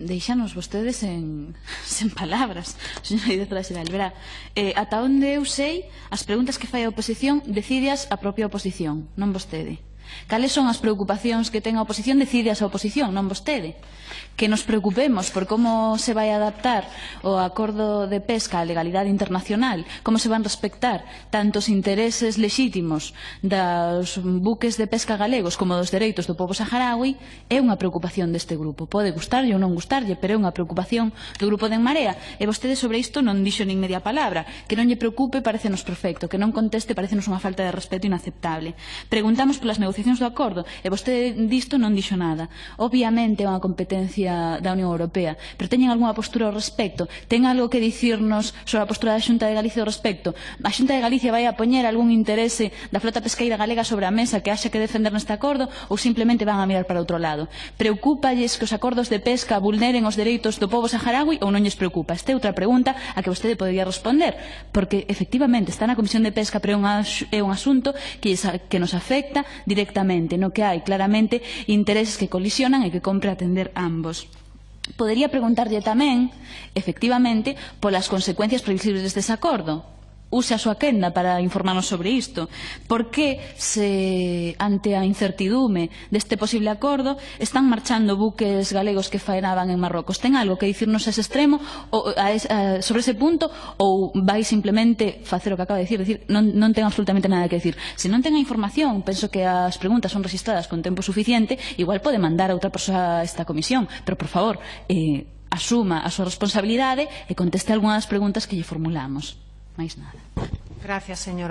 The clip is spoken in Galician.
deixanos vostedes sen palabras, señora directora xeral. Verá, ata onde eu sei, as preguntas que fai a oposición decídeas a propia oposición, non vostede. Cales son as preocupacións que ten a oposición, decídeas a oposición, non vostede. Que nos preocupemos por como se vai adaptar o acordo de pesca á legalidade internacional, como se van respectar tanto os intereses lexítimos dos buques de pesca galegos como dos dereitos do pobo saharaui, é unha preocupación deste grupo. Pode gustarlle ou non gustarlle, pero é unha preocupación do grupo de En Marea. E vostede sobre isto non dixo nin media palabra. Que non lle preocupe parecenos perfecto, que non conteste parecenos unha falta de respeto inaceptable. Preguntamos polas negociacións do acordo e vostede disto non dixo nada. Obviamente é unha competencia da Unión Europea, pero teñen algunha postura ao respecto? Ten algo que dicirnos sobre a postura da Xunta de Galicia ao respecto? A Xunta de Galicia vai a poñer algún interese da flota pesqueira galega sobre a mesa que haxa que defender neste acordo ou simplemente van a mirar para outro lado? Preocúpalles que os acordos de pesca vulneren os dereitos do pobo saharaui ou non lles preocupa? Esta é outra pregunta a que vostede podería responder, porque efectivamente está na Comisión de Pesca, pero é un asunto que nos afecta directamente, no que hai claramente intereses que colisionan e que compre atender ambos. Podería preguntarlle tamén, efectivamente, polas consecuencias previsibles deste acordo. Use a súa quenda para informarnos sobre isto. Por que, ante a incertidume deste posible acordo, están marchando buques galegos que faenaban en Marrocos? Ten algo que dicirnos a ese extremo sobre ese punto ou vai simplemente facer o que acaba de dicir? Non ten absolutamente nada que dicir. Se non ten a información, penso que as preguntas son registradas con tempo suficiente, igual pode mandar a outra persoa a esta comisión, pero, por favor, asuma a súa responsabilidade e conteste algunhas das preguntas que lle formulamos. Mais nada. Gracias, señora.